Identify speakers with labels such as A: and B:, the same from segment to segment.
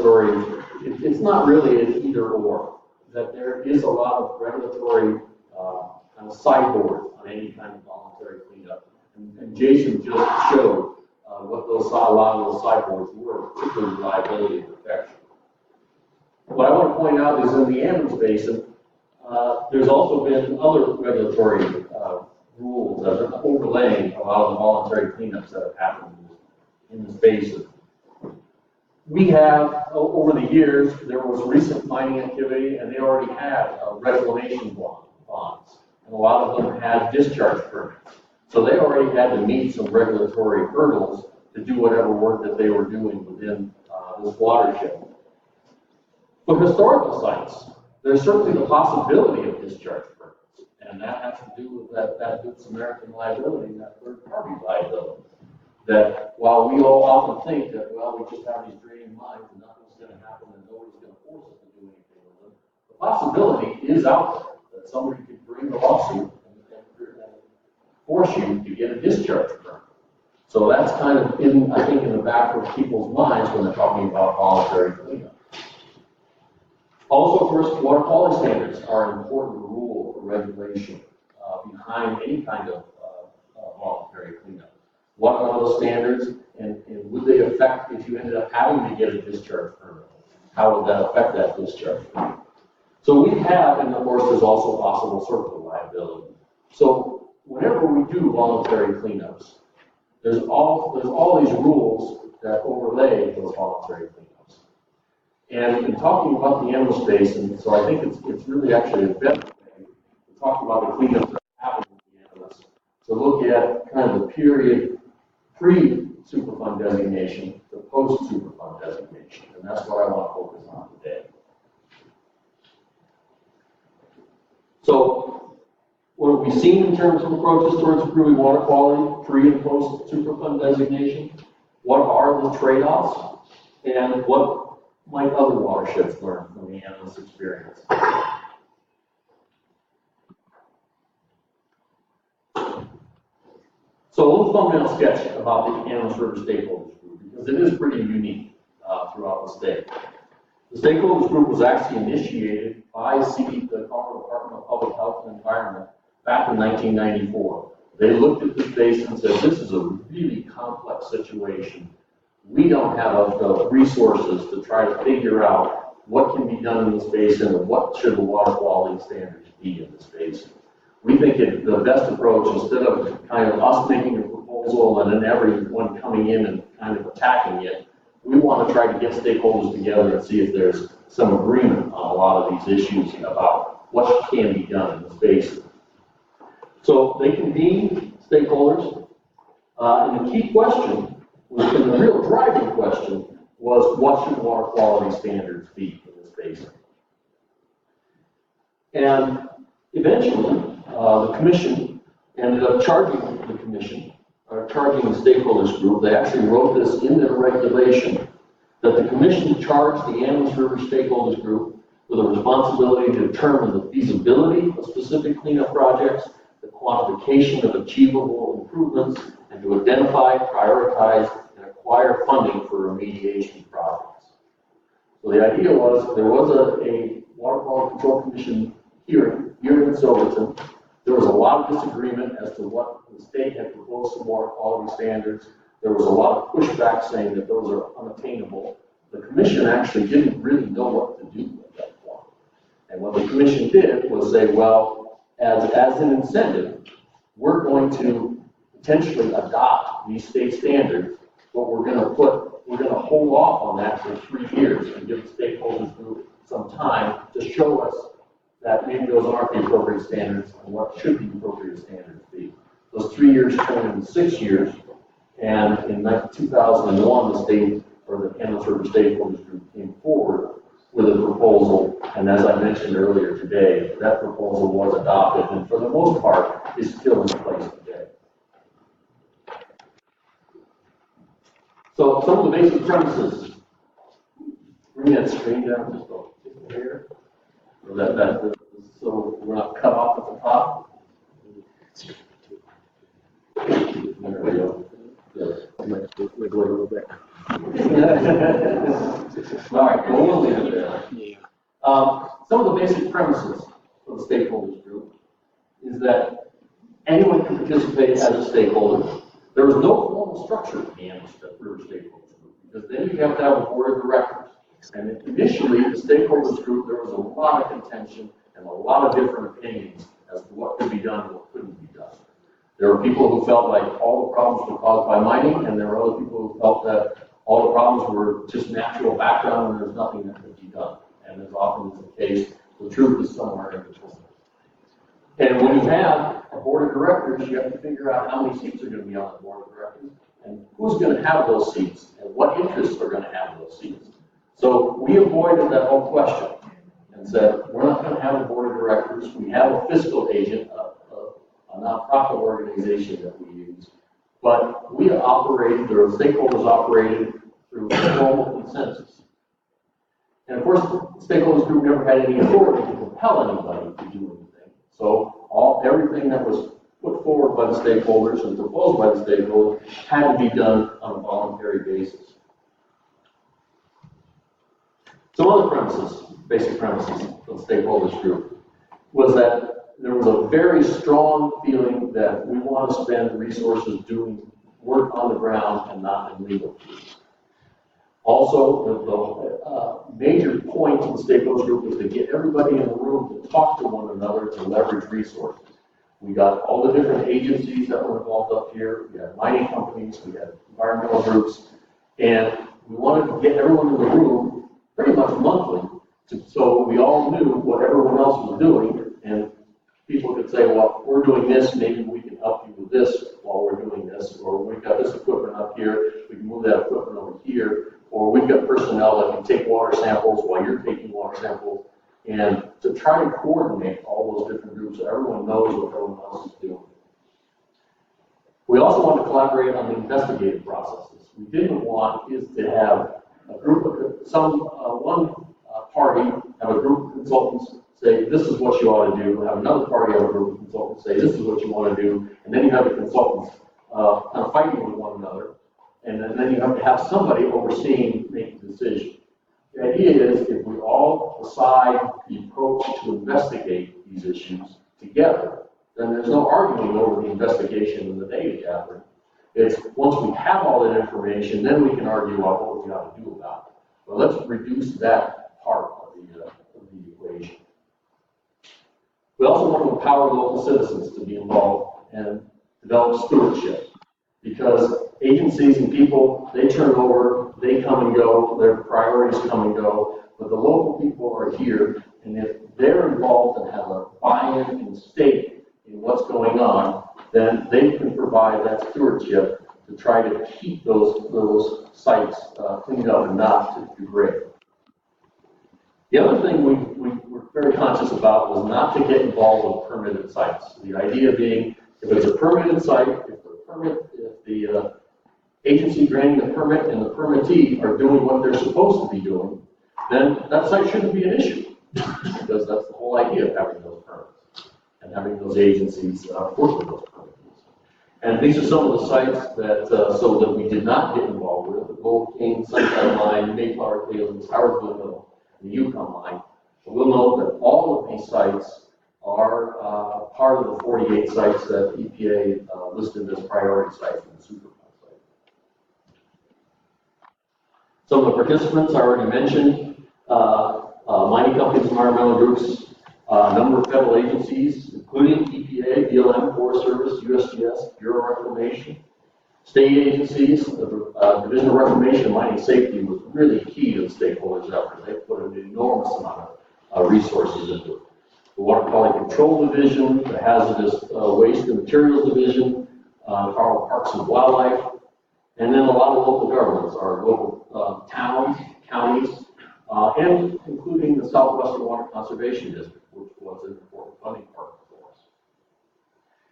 A: regulatory, it's not really an either or, that there is a lot of regulatory kind of sideboard on any kind of voluntary cleanup. And Jason just showed what a lot of those sideboards were, particularly reliability and protection. What I want to point out is in the Animas basin, there's also been other regulatory rules that are overlaying a lot of the voluntary cleanups that have happened in this basin. We have, over the years, there was recent mining activity, and they already had reclamation bonds, and a lot of them had discharge permits. So they already had to meet some regulatory hurdles to do whatever work that they were doing within this watershed. For historical sites, there's certainly the possibility of discharge permits, and that has to do with that Good Samaritan liability and that third-party liability. That while we all often think that, well, we just have these draining mines and nothing's going to happen and nobody's going to force us to do anything with them, the possibility is out there that somebody could bring a lawsuit and force you to get a discharge permit. So that's kind of I think, in the back of people's minds when they're talking about voluntary cleanup. Also, first, water quality standards are an important rule or regulation behind any kind of voluntary cleanup. What are those standards, and would they affect if you ended up having to get a discharge permit? How would that affect that discharge permit? So we have, and of course, there's also possible circular liability. So whenever we do voluntary cleanups, there's all these rules that overlay those voluntary cleanups. And in talking about the Animas basin, so I think it's really actually a better way to talk about the cleanup that happened in the Animas, to look at kind of the period pre-Superfund designation to post-Superfund designation. And that's what I want to focus on today. So, what have we seen in terms of approaches towards improving water quality pre- and post-Superfund designation? What are the trade-offs? And what might other watersheds learn from the Animas experience? So a little thumbnail sketch about the Animas River Stakeholders Group, because it is pretty unique throughout the state. The Stakeholders Group was actually initiated by the Colorado Department of Public Health and Environment back in 1994. They looked at this basin and said, this is a really complex situation. We don't have the resources to try to figure out what can be done in this basin and what should the water quality standards be in this basin. We think the best approach, instead of kind of us making a proposal and then everyone coming in and kind of attacking it, we want to try to get stakeholders together and see if there's some agreement on a lot of these issues about what can be done in this basin. So they convened stakeholders, and the key question, and the real driving question, was what should water quality standards be in this basin? And eventually, the commission ended up charging the commission, or charging the stakeholders group. They actually wrote this in their regulation, that the commission charged the Animas River Stakeholders Group with a responsibility to determine the feasibility of specific cleanup projects, the quantification of achievable improvements, and to identify, prioritize, and acquire funding for remediation projects. So the idea was there was a Water Quality Control Commission hearing here in Silverton. There was a lot of disagreement as to what the state had proposed some water quality standards. There was a lot of pushback saying that those are unattainable. The commission actually didn't really know what to do at that point. And what the commission did was say, well, as an incentive, we're going to potentially adopt these state standards, but we're going to hold off on that for 3 years and give the stakeholders group some time to show us that maybe those aren't the appropriate standards and what should the appropriate standards be. Those 3 years turned into 6 years, and in 2001, the state, or the Animas River Stakeholders Group, came forward with a proposal, and as I mentioned earlier today, that proposal was adopted, and for the most part, is still in place today. So some of the basic premises. Bring that screen down just a hair. So we're not cut off at the top. There we go. Yes.
B: Wiggle it a little bit.
A: All right, well, we'll leave it there.
B: Yeah.
A: Some of the basic premises of the stakeholders group is that anyone can participate as a stakeholder. There was no formal structure in the Animas River Stakeholders Group, because then you have to have a board of directors. And initially, the stakeholders group, there was a lot of contention and a lot of different opinions as to what could be done and what couldn't be done. There were people who felt like all the problems were caused by mining, and there were other people who felt that all the problems were just natural background and there's nothing that could be done. And as often is the case, the truth is somewhere in between. And when you have a board of directors, you have to figure out how many seats are going to be on the board of directors and who's going to have those seats and what interests are going to have those seats. So we avoided that whole question and said, we're not going to have a board of directors. We have a fiscal agent, a nonprofit organization that we use, but we operated, or stakeholders operated through formal consensus. And of course, the stakeholders group never had any authority to compel anybody to do anything. So everything that was put forward by the stakeholders and proposed by the stakeholders had to be done on a voluntary basis. Some other premises, basic premises of the stakeholders group, was that there was a very strong feeling that we want to spend resources doing work on the ground and not in legal fees. Also, the major point of the stakeholders group was to get everybody in the room to talk to one another to leverage resources. We got all the different agencies that were involved up here. We had mining companies, we had environmental groups, and we wanted to get everyone in the room pretty much monthly, so we all knew what everyone else was doing, and people could say, well, we're doing this, maybe we can help you with this while we're doing this, or we've got this equipment up here, we can move that equipment over here, or we've got personnel that can take water samples while you're taking water samples, and to try to coordinate all those different groups so everyone knows what everyone else is doing. We also want to collaborate on the investigative processes. We didn't want is to have a group of one party have a group of consultants say this is what you ought to do, have another party have a group of consultants say this is what you want to do, and then you have the consultants kind of fighting with one another, and then you have to have somebody overseeing making the decision. The idea is if we all decide the approach to investigate these issues together, then there's no arguing over the investigation and the data gathering. It's once we have all that information, then we can argue about what we ought to do about it. But let's reduce that part of the equation. We also want to empower local citizens to be involved and develop stewardship, because agencies and people, they turn over, they come and go, their priorities come and go, but the local people are here, and if they're involved and have a buy-in and stake in what's going on, then they can provide that stewardship to try to keep those sites cleaned up and not to degrade. The other thing we were very conscious about was not to get involved with permitted sites. The idea being, if it's a permitted site, if the agency granting the permit and the permittee are doing what they're supposed to be doing, then that site shouldn't be an issue, because that's the whole idea of having those permits and having those agencies work with those permits. And these are some of the sites that so that we did not get involved with: the Gold King, Sunshine Line, Mayflower Fields, Howardville Mill, and the Yukon Line. So we'll note that all of these sites are part of the 48 sites that EPA listed as priority sites in the Superfund site. Some of the participants I already mentioned: mining companies, environmental groups, a number of federal agencies, including EPA, BLM, Forest Service, USGS, Bureau of Reclamation, state agencies. The Division of Reclamation and Mining Safety was really key to the stakeholders' effort. They put an enormous amount of resources into it. The Water Quality Control Division, the Hazardous Waste and Materials Division, Colorado Parks and Wildlife, and then a lot of local governments, our local towns, counties, and including the Southwestern Water Conservation District, which was an important funding partner for us.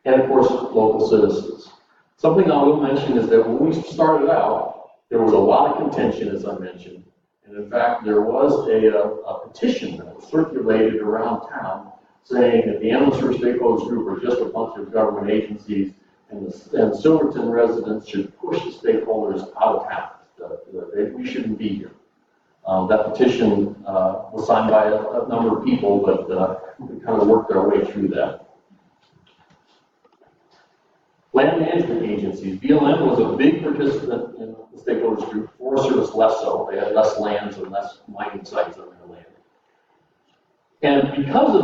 A: And of course, local citizens. Something I will mention is that when we started out, there was a lot of contention, as I mentioned. And in fact, there was a petition that was circulated around town saying that the Animas River Stakeholders Group are just a bunch of government agencies, and Silverton residents should push the stakeholders out of town. that we shouldn't be here. That petition was signed by a number of people, but we kind of worked our way through that. Land management agencies. BLM was a big participant in the stakeholders group. Forest Service less so. They had less lands and less mining sites on their land. And because of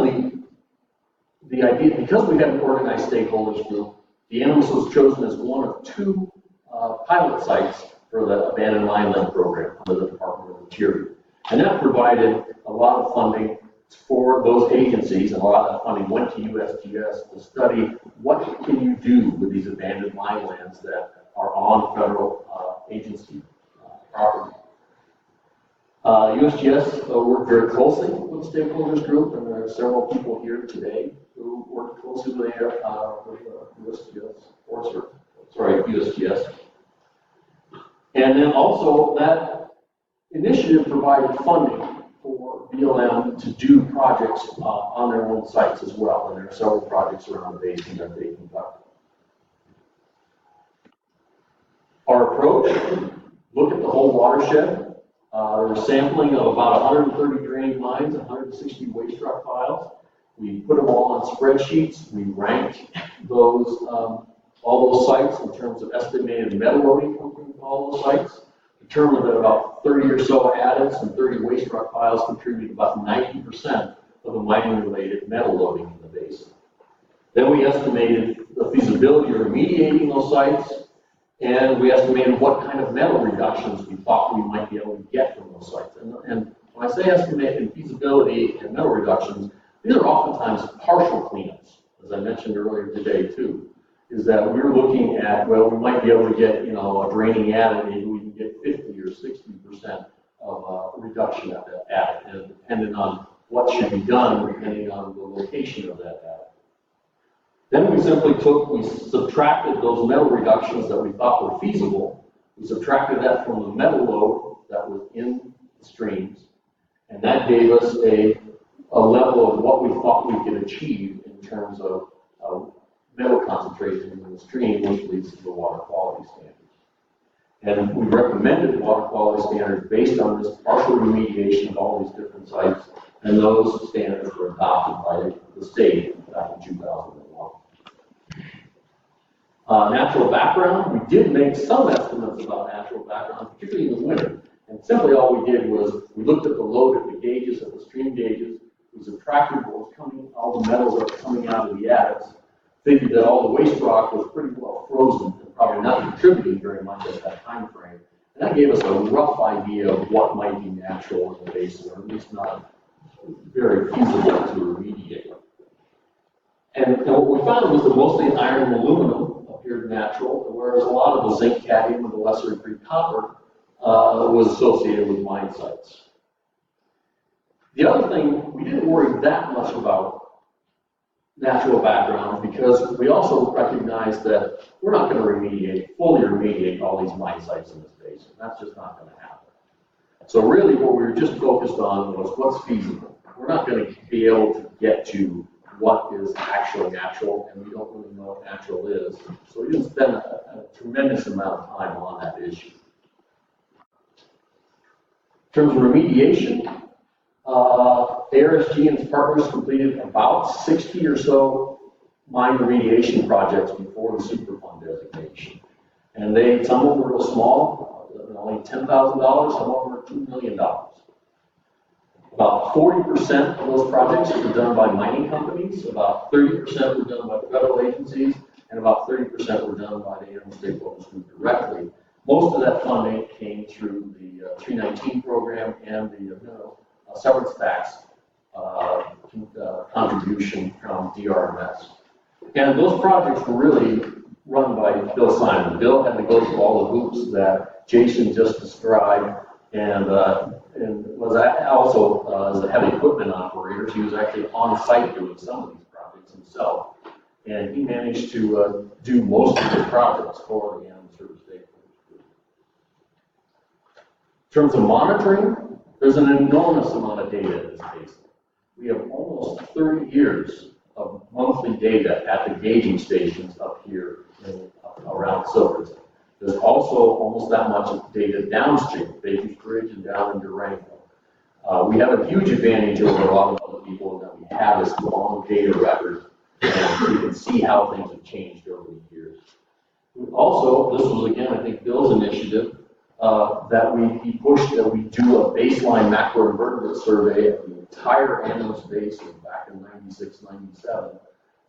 A: the idea, because we had an organized stakeholders group, the Animas was chosen as one of two pilot sites for the abandoned mine land program under the Department of Interior. And that provided a lot of funding for those agencies, and a lot of that funding went to USGS to study what can you do with these abandoned mine lands that are on federal agency property. USGS worked very closely with the stakeholders group, and there are several people here today who work closely with USGS. And then also that initiative provided funding for BLM to do projects on their own sites as well, and there are several projects around the basin that they conduct. Our approach, look at the whole watershed. There was sampling of about 130 drained mines, 160 waste rock piles. We put them all on spreadsheets. We ranked those, all those sites in terms of estimated metal loading from all those sites. Determined that about 30 or so adits and 30 waste rock piles contributed about 90% of the mining-related metal loading in the basin. Then we estimated the feasibility of remediating those sites, and we estimated what kind of metal reductions we thought we might be able to get from those sites. And when I say estimated feasibility and metal reductions, these are oftentimes partial cleanups, as I mentioned earlier today too, is that we're looking at, well, we might be able to get, you know, a draining adit, maybe we can get 50 or 60% of reduction of that adit, and depending on what should be done, depending on the location of that adit. Then we simply subtracted those metal reductions that we thought were feasible. We subtracted that from the metal load that was in the streams, and that gave us a level of what we thought we could achieve in terms of metal concentration in the stream, which leads to the water quality standards. And we recommended water quality standards based on this partial remediation of all these different sites, and those standards were adopted by the state back in 2001. Natural background, we did make some estimates about natural background, particularly in the winter. And simply all we did was we looked at the load at the gauges, at the stream gauges, we subtracted what was coming, all the metals that were coming out of the adits, figured that all the waste rock was pretty well frozen and probably not contributing very much at that time frame. And that gave us a rough idea of what might be natural in the basin, or at least not very feasible to remediate. And what we found was that mostly iron and aluminum appeared natural, whereas a lot of the zinc, cadmium, and the lesser degree copper was associated with mine sites. The other thing, we didn't worry that much about natural background because we also recognized that we're not going to fully remediate all these mine sites in this basin. That's just not going to happen. So really what we were just focused on was what's feasible. We're not going to be able to get to what is actually natural, and we don't really know what natural is. So we didn't spend a tremendous amount of time on that issue. In terms of remediation, ARSG and its partners completed about 60 or so mine remediation projects before the Superfund designation. And some of them were real small, only $10,000, some of them were $2 million. About 40% of those projects were done by mining companies, about 30% were done by federal agencies, and about 30% were done by the Animal Stakeholders Group directly. Most of that funding came through the 319 program and the severance tax contribution from DRMS. And those projects were really run by Bill Simon. Bill had to go through all the hoops that Jason just described, and was also as a heavy equipment operator. He was actually on site doing some of these projects himself, and he managed to do most of the projects for the Animal Service Stakeholders Group. In terms of monitoring, there's an enormous amount of data in this basin. We have almost 30 years of monthly data at the gauging stations up here around Silverton. There's also almost that much data downstream, Baker's Bridge and down in Durango. We have a huge advantage over a lot of other people in that we have this long data record, and we can see how things have changed over the years. Also, this was again, I think, Bill's initiative, that he pushed that we do a baseline macroinvertebrate survey of the entire Animas basin back in 96, 97.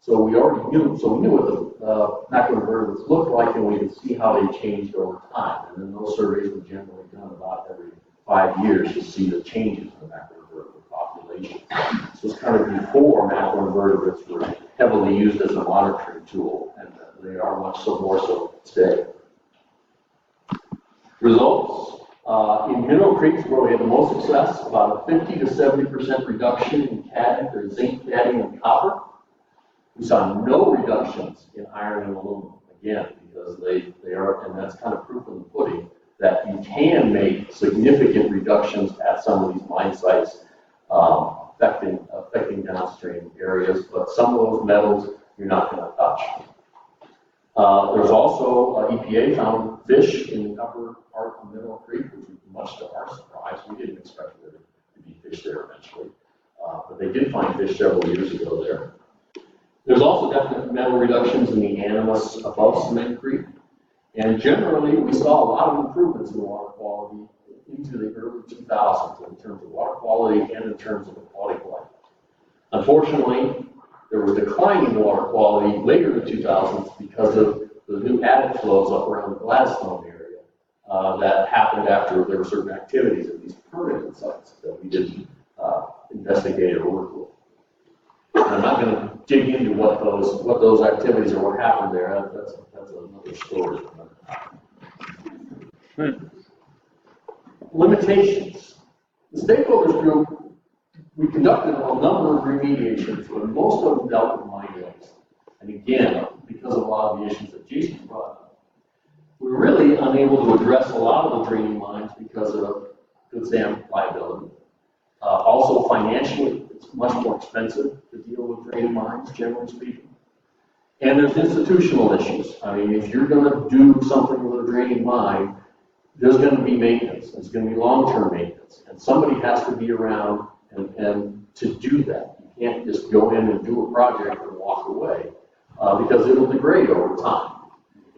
A: So we already knew, we knew what the macroinvertebrates looked like, and we could see how they changed over time. And then those surveys were generally done about every 5 years to see the changes in the macroinvertebrate population. So it's kind of before macroinvertebrates were heavily used as a monitoring tool, and they are much more so today. Results. In mineral creeks where we had the most success, about a 50 to 70% reduction in cadmium, or zinc, cadmium, and copper. We saw no reductions in iron and aluminum, again, because they are, and that's kind of proof in the pudding, that you can make significant reductions at some of these mine sites, affecting downstream areas, but some of those metals you're not going to touch. There's also EPA found fish in the upper part of Mineral Creek, which was much to our surprise. We didn't expect there to be fish there eventually, but they did find fish several years ago there. There's also definite metal reductions in the Animas above Cement Creek, and generally we saw a lot of improvements in water quality into the early 2000s in terms of water quality and in terms of the quality of life. Unfortunately, there was declining water quality later in the 2000s because of the new adit flows up around the Gladstone area that happened after there were certain activities at these permanent sites that we didn't investigate or work with. And I'm not going to dig into what those activities or what happened there. That's another story. Limitations. The stakeholders group, we conducted a number of remediations, but most of them dealt with mine waste. And again, because of a lot of the issues that Jason brought up, we were really unable to address a lot of the draining mines because of Good Sam liability. Also, financially, it's much more expensive to deal with draining mines, generally speaking. And there's institutional issues. I mean, if you're going to do something with a draining mine, there's going to be maintenance. There's going to be long-term maintenance. And somebody has to be around and to do that. You can't just go in and do a project and walk away because it'll degrade over time.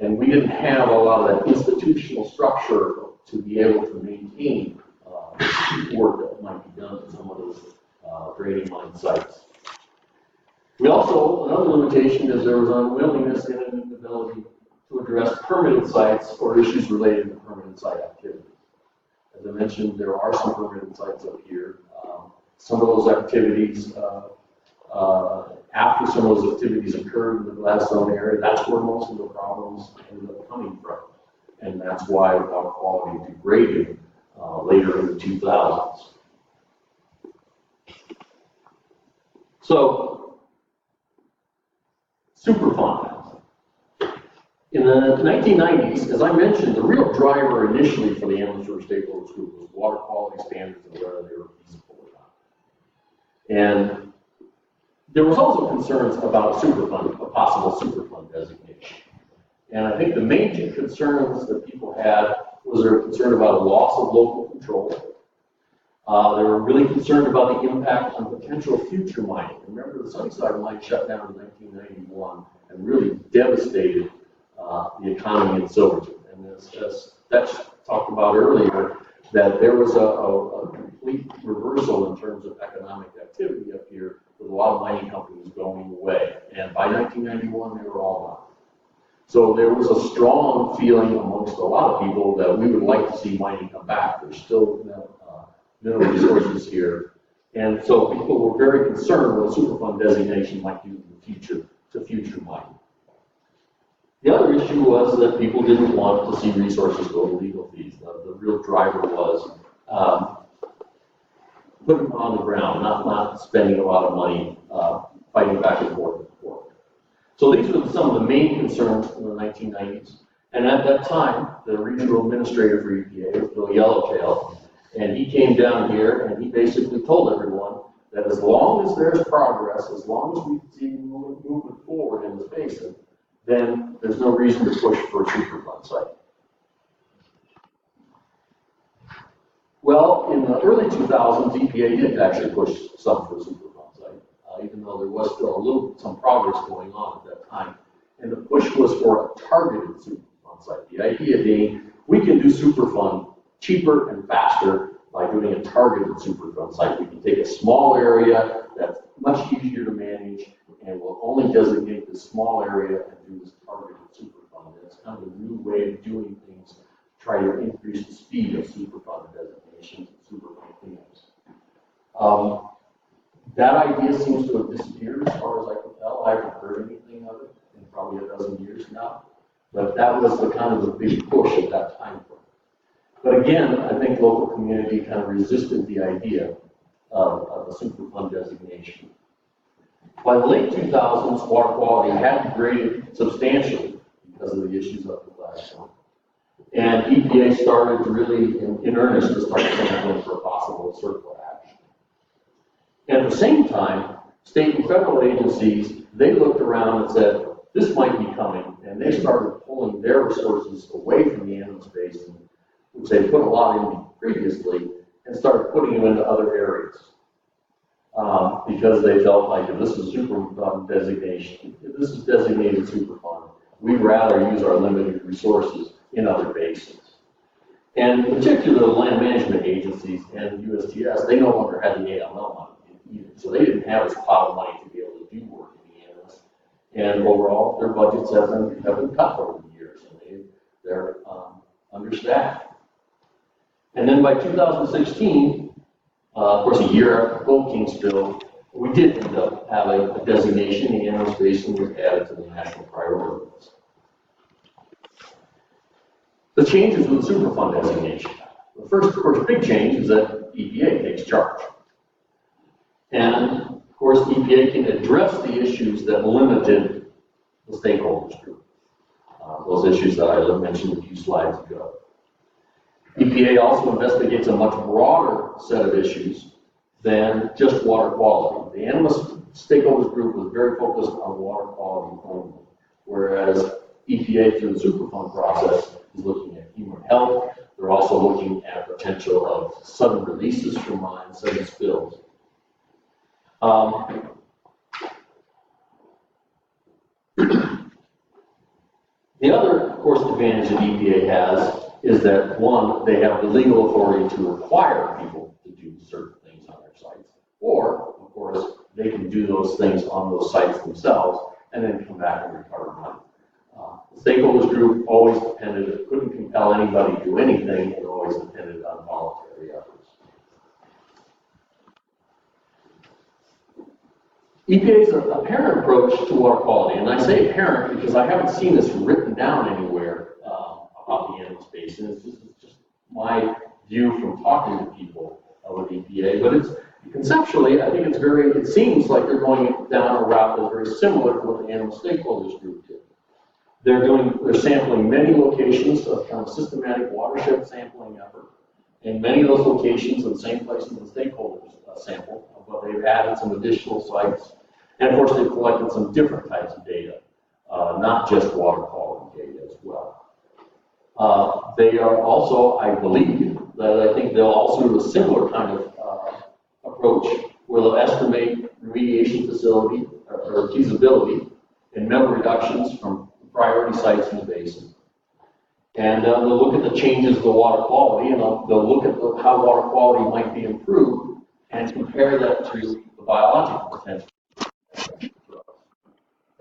A: And we didn't have a lot of that institutional structure to be able to maintain work that might be done at some of those draining mine sites. We also, another limitation is there was unwillingness and an inability to address permanent sites or issues related to permanent site activities. As I mentioned, there are some permanent sites up here. Some of those activities, after some of those activities occurred in the Gladstone area, that's where most of the problems ended up coming from. And that's why water quality degraded later in the 2000s. So, Superfund. In the 1990s, as I mentioned, the real driver initially for the Animas Stakeholders Group was water quality standards and whether they were feasible or not. And there was also concerns about a Superfund, a possible Superfund designation. And I think the main two concerns that people had was their concern about a loss of local control. They were really concerned about the impact on potential future mining. Remember, the Sunnyside mine shut down in 1991 and really devastated the economy in Silverton. And as that's talked about earlier, that there was a complete reversal in terms of economic activity up here with a lot of mining companies going away. And by 1991, they were all gone. So there was a strong feeling amongst a lot of people that we would like to see mining come back. There's still mineral resources here. And so people were very concerned what a Superfund designation might do in the future to future mining. The other issue was that people didn't want to see resources go to legal fees. The real driver was putting them on the ground, not spending a lot of money fighting back and forth. So these were some of the main concerns in the 1990s. And at that time, the regional administrator for EPA was Bill Yellowtail. And he came down here and he basically told everyone that as long as there's progress, as long as we see movement forward in this basin, then there's no reason to push for a Superfund site. Well, in the early 2000s, EPA did actually push some for Superfund site, even though there was still some progress going on at that time. And the push was for a targeted Superfund site. The idea being, we can do Superfund cheaper and faster by doing a targeted Superfund site. We can take a small area that's much easier to manage, and we'll only designate this small area and do this targeted Superfund. And it's kind of a new way of doing things to try to increase the speed of Superfund designations and Superfund cleanups. That idea seems to have disappeared as far as I can tell. I haven't heard anything of it in probably a dozen years now. But that was the kind of the big push at that time frame. But again, I think local community kind of resisted the idea of a Superfund designation. By the late 2000s, water quality had degraded substantially because of the issues up the platform. And EPA started to really, in earnest, to start sampling for possible circular action. And at the same time, state and federal agencies, they looked around and said, this might be coming, and they started pulling their resources away from the Animas basin, which they put a lot in previously, and started putting them into other areas. Because they felt like if this is Superfund designation, if this is designated Superfund, we'd rather use our limited resources in other basins. And in particular, the land management agencies and USTS, they no longer had the AML money either. So they didn't have this cloud of money to be able to do work in the Animas. And overall, their budgets have been cut over the years, and they're understaffed. And then by 2016, of course, a year after the Gold King spill, we did end up having a designation. The Animas basin was added to the national priority list. The changes with the Superfund designation. The first, of course, big change is that EPA takes charge. And, of course, EPA can address the issues that limited the stakeholders group. Those issues that I mentioned a few slides ago. EPA also investigates a much broader set of issues than just water quality. The Animas stakeholders group was very focused on water quality only, whereas EPA through the Superfund process is looking at human health. They're also looking at potential of sudden releases from mines, sudden spills. The other, of course, advantage that EPA has is that, one, they have the legal authority to require people to do certain things on their sites, or, of course, they can do those things on those sites themselves and then come back and recover money. The stakeholders group always depended, couldn't compel anybody to do anything, and always depended on voluntary efforts. EPA's apparent approach to water quality, and I say apparent because I haven't seen this written down anywhere about the Animas basin. It's just my view from talking to people with EPA, but it's conceptually, I think it seems like they're going down a route that's very similar to what the Animas stakeholders group did. They're sampling many locations of kind of systematic watershed sampling effort, and many of those locations are the same places the stakeholders sample, but they've added some additional sites, and of course they've collected some different types of data, not just water quality data as well. They are also, I believe, that I think they'll also do a similar kind of approach where they'll estimate remediation facility or feasibility and metal reductions from priority sites in the basin. And they'll look at the changes of the water quality, and they'll look at how water quality might be improved and compare that to the biological potential.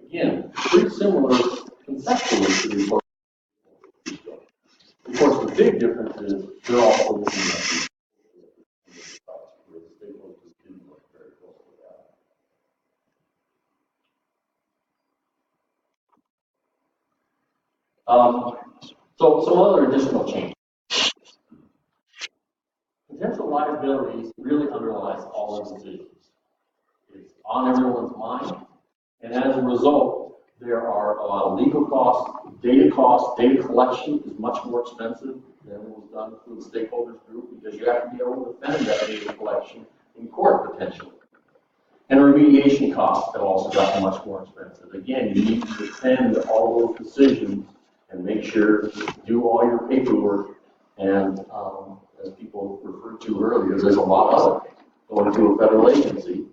A: Again, pretty similar conceptually to the approach. Of course, the big difference is they're also looking at the stakeholders didn't look very close to that. So some other additional changes. Potential liabilities really underlies all the decisions. It's on everyone's mind, and as a result, there are a lot of legal costs, data collection is much more expensive than was done through the stakeholders group because you have to be able to defend that data collection in court potentially. And remediation costs have also gotten much more expensive. Again, you need to defend all those decisions and make sure you do all your paperwork and as people referred to earlier, there's a lot of it going to a federal agency,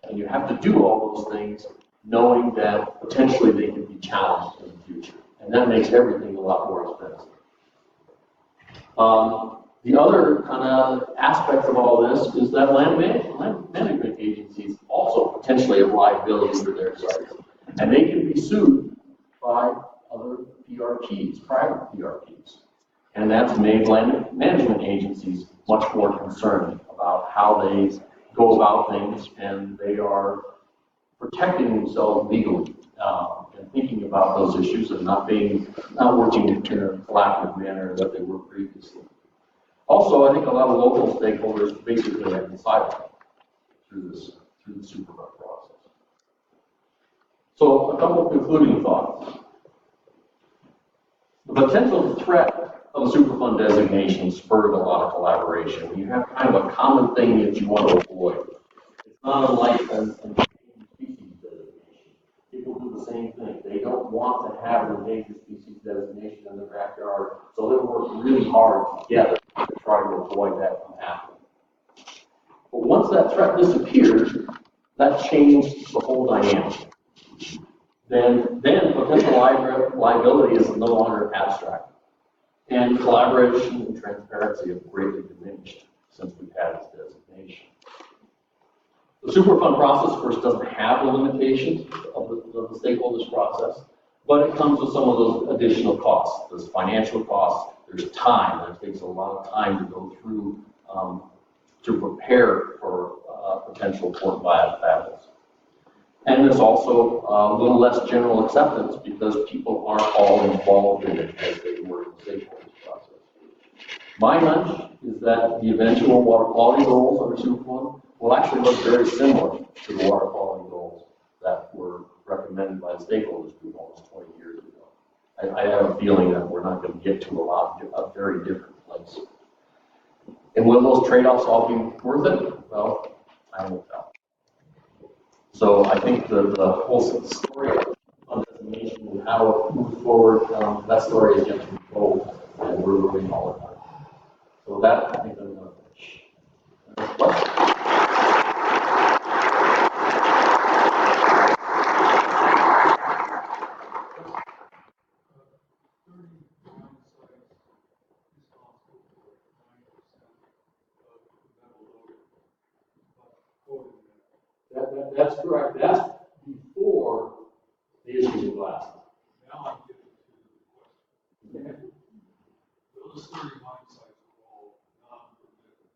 A: and you have to do all those things knowing that potentially they can be challenged in the future. And that makes everything a lot more expensive. The other kind of aspect of all this is that land management agencies also potentially have liabilities for their sites. And they can be sued by other PRPs, private PRPs. And that's made land management agencies much more concerned about how they go about things, and they are protecting themselves legally and thinking about those issues and not working in a collaborative manner that they were previously. Also, I think a lot of local stakeholders basically have been silent through the Superfund process. So, a couple of concluding thoughts. The potential threat of the Superfund designation spurred a lot of collaboration. When you have kind of a common thing that you want to avoid, it's not unlike a species designation. People do the same thing. They don't want to have an endangered species designation in their backyard, so they'll work really hard together to try to avoid that from happening. But once that threat disappeared, that changed the whole dynamic. Then potential liability is no longer abstract. And collaboration and transparency have greatly diminished since we've had this designation. The Superfund process, of course, doesn't have the limitations of the stakeholders process, but it comes with some of those additional costs. There's financial costs, there's time. It takes a lot of time to go through to prepare for potential court battles. And there's also a little less general acceptance because people aren't all involved in it as they were in the stakeholders process. My hunch is that the eventual water quality goals under Superfund will actually look very similar to the water quality goals that were recommended by the stakeholders group almost 20 years ago. I have a feeling that we're not going to get to a very different place. And will those trade-offs all be worth it? Well, I won't tell. So I think the whole story of designation and how it moves forward, that story is yet to be told, and we're moving all the time. So that, I think I'm going to finish. What? That's correct. That's before the issues of glass.
B: Now I'm getting to the question. Those 30 mine sites are all non-permitted.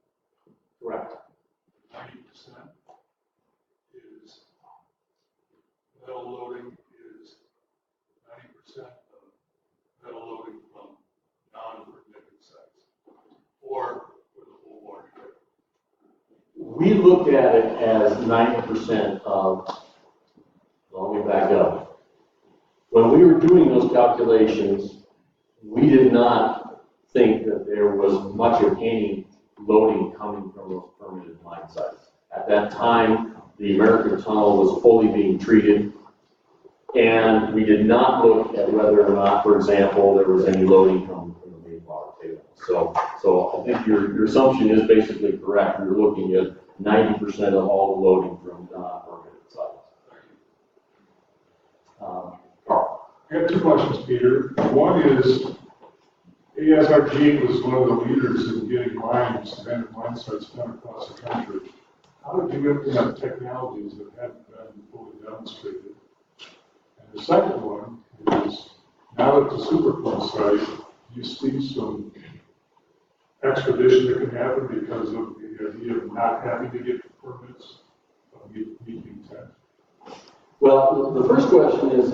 A: Correct.
B: 90% is metal loading is 90% of metal loading from non-permitted sites, or for the whole water trade.
A: We look at it as 90% of, well, let me back up. When we were doing those calculations, we did not think that there was much of any loading coming from those permitted mine sites. At that time, the American tunnel was fully being treated, and we did not look at whether or not, for example, there was any loading coming from the main water table. So I think your assumption is basically correct. You're looking at 90% of all the loading from non-permitted sites. Carl.
B: I have two questions, Peter. One is, ARSG was one of the leaders in getting abandoned mine sites done across the country. How did you implement technologies that hadn't been fully demonstrated? And the second one is, now that the Superfund site, you see some expedition that can happen because of the idea of not having to get permits of meeting intent?
A: Well, the first question is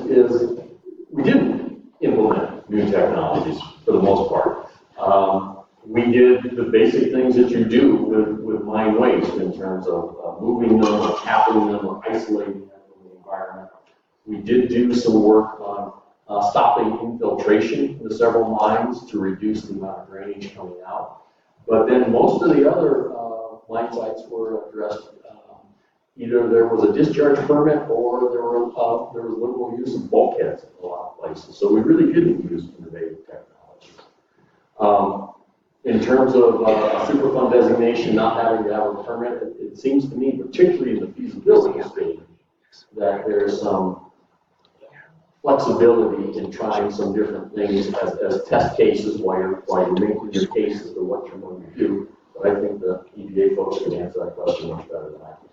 A: we didn't implement new technologies for the most part. We did the basic things that you do with mine waste in terms of moving them or capping them or isolating them from the environment. We did do some work on stopping infiltration into several mines to reduce the amount of drainage coming out. But then most of the other mine sites were addressed. Either there was a discharge permit or there was liberal use of bulkheads in a lot of places. So we really didn't use innovative technologies. In terms of Superfund designation not having to have a permit, it seems to me, particularly in the feasibility stage, that there's some flexibility in trying some different things as test cases while you're making your case as to what you're going to do. But I think the EPA folks can answer that question much better than I can.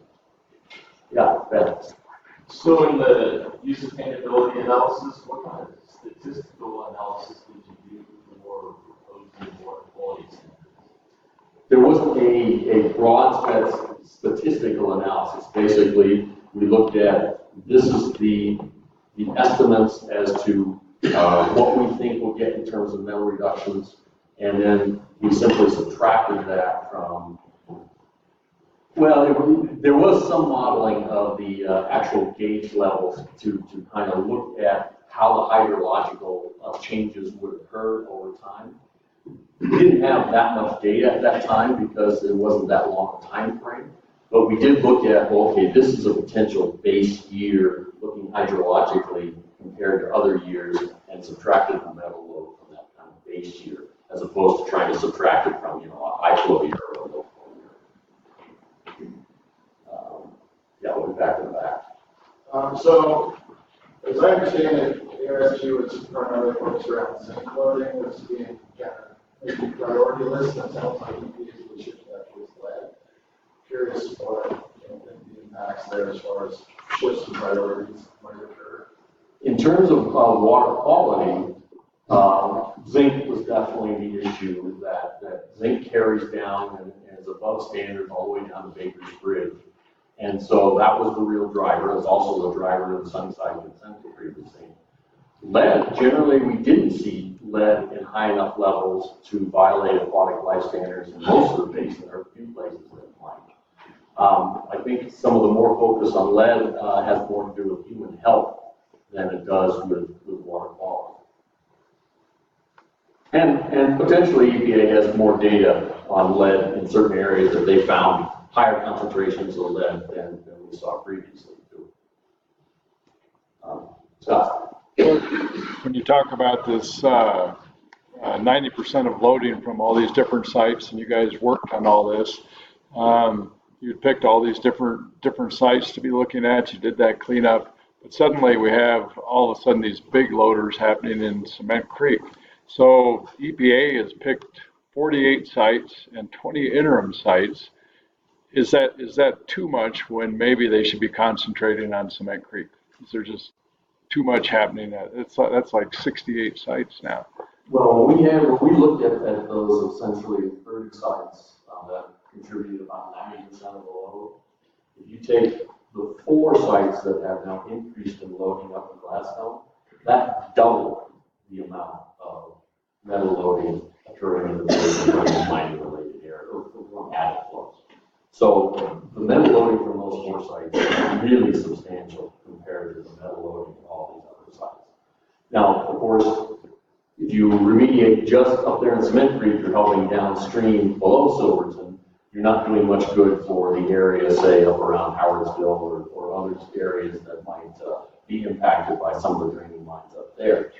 A: Yeah, Ben.
C: So in the user sustainability analysis, what kind of statistical analysis did you do for proposing water quality standards?
A: There wasn't a broad statistical analysis. Basically, we looked at this is the estimates as to what we think we'll get in terms of metal reductions, and then we simply subtracted that from, well, there was some modeling of the actual gauge levels to kind of look at how the hydrological changes would occur over time. We didn't have that much data at that time because it wasn't that long a time frame, but we did look at, well, okay, this is a potential base year looking hydrologically compared to other years and subtracted the metal load from that kind of base year, as opposed to trying to subtract it from, a high flow year or a low flow year. Yeah, we'll be back in the back.
D: So, as I understand it, ARSG was primarily focused around zinc loading, which is being kind of maybe priority list, and it sounds like EPA is shifting that towards lead. Curious what the impacts there as far as shifts in priorities might occur.
A: In terms of water quality, zinc was definitely the issue that zinc carries down and is above standard all the way down to Baker's Bridge. And so that was the real driver. It was also the driver of the Sunnyside consent decree we seen. Lead, generally, we didn't see lead in high enough levels to violate aquatic life standards in most of the basin. There are a few places that might. I think some of the more focus on lead has more to do with human health than it does with water quality. And potentially EPA has more data on lead in certain areas that they found higher concentrations of lead than we saw previously. Scott?
E: When you talk about this 90% of loading from all these different sites, and you guys worked on all this, you picked all these different sites to be looking at, you did that cleanup, but suddenly we have all of a sudden these big loaders happening in Cement Creek. So EPA has picked 48 sites and 20 interim sites. Is that too much when maybe they should be concentrating on Cement Creek? Is there just too much happening? That's like 68 sites now.
A: Well, when we looked at those essentially 30 sites that contribute about 90% of the load. If you take the 4 sites that have now increased in loading up in Gladstone, that doubled the amount of metal loading occurring in the basin from mining-related area or from added flows. So the metal loading from those 4 sites is really substantial compared to the metal loading in all these other sites. Now, of course, if you remediate just up there in Cement Creek, you're helping downstream below Silverton. You're not doing much good for the area, say, up around Howardsville or other areas that might be impacted by some of the draining lines up there.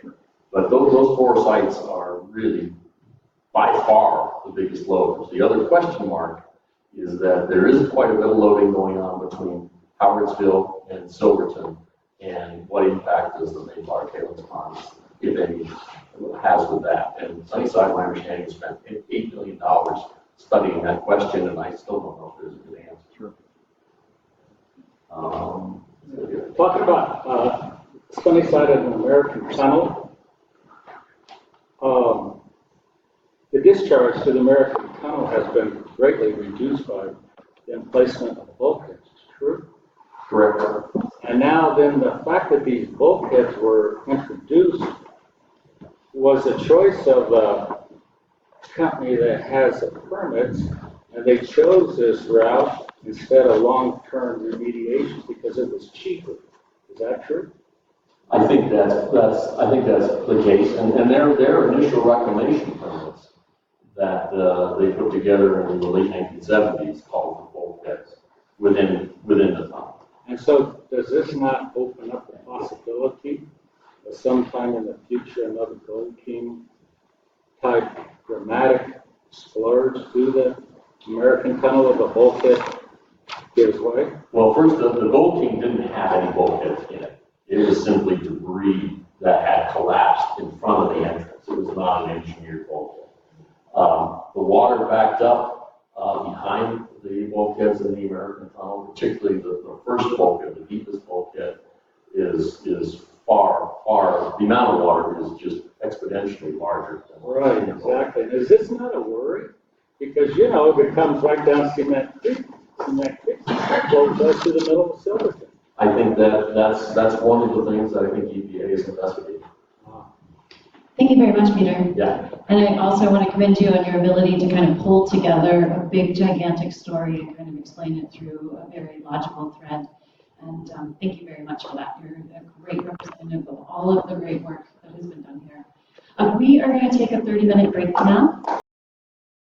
A: But those 4 sites are really, by far, the biggest loaders. The other question mark is that there is quite a bit of loading going on between Howardsville and Silverton, and what impact does the Mayflower tailings ponds, if any, has with that? And Sunnyside, my understanding, spent $8 million studying that question, and I still don't know if there's a good answer.
F: Talking about Sunnyside and the American Tunnel, the discharge to the American Tunnel has been greatly reduced by the emplacement of bulkheads. True?
A: Correct.
F: And now then the fact that these bulkheads were introduced was a choice of a company that has the permits, and they chose this route instead of long-term remediation because it was cheaper. Is that true?
A: I think that's the case, and their initial reclamation permits that they put together in the late 1970s called for bulkheads within the tunnel.
F: And so does this not open up the possibility of sometime in the future another Gold King type dramatic splurge through the American Tunnel if a bulkhead gives way?
A: Well, first, the Gold King didn't have any bulkheads in it. It was simply debris that had collapsed in front of the entrance. It was not an engineered bulkhead. The water backed up behind the bulkheads in the American Tunnel, particularly the first bulkhead, the deepest bulkhead, is far, the amount of water is just exponentially larger.
F: Right, exactly. And is this not a worry? Because, you know, if it comes right down Cement Creek flows us to the middle of Silverton.
A: I think that's one of the things that I think EPA is investigating.
G: Thank you very much, Peter.
A: Yeah.
G: And I also want to commend you on your ability to kind of pull together a big, gigantic story and kind of explain it through a very logical thread. And thank you very much for that. You're a great representative of all of the great work that has been done here. We are going to take a 30-minute break now.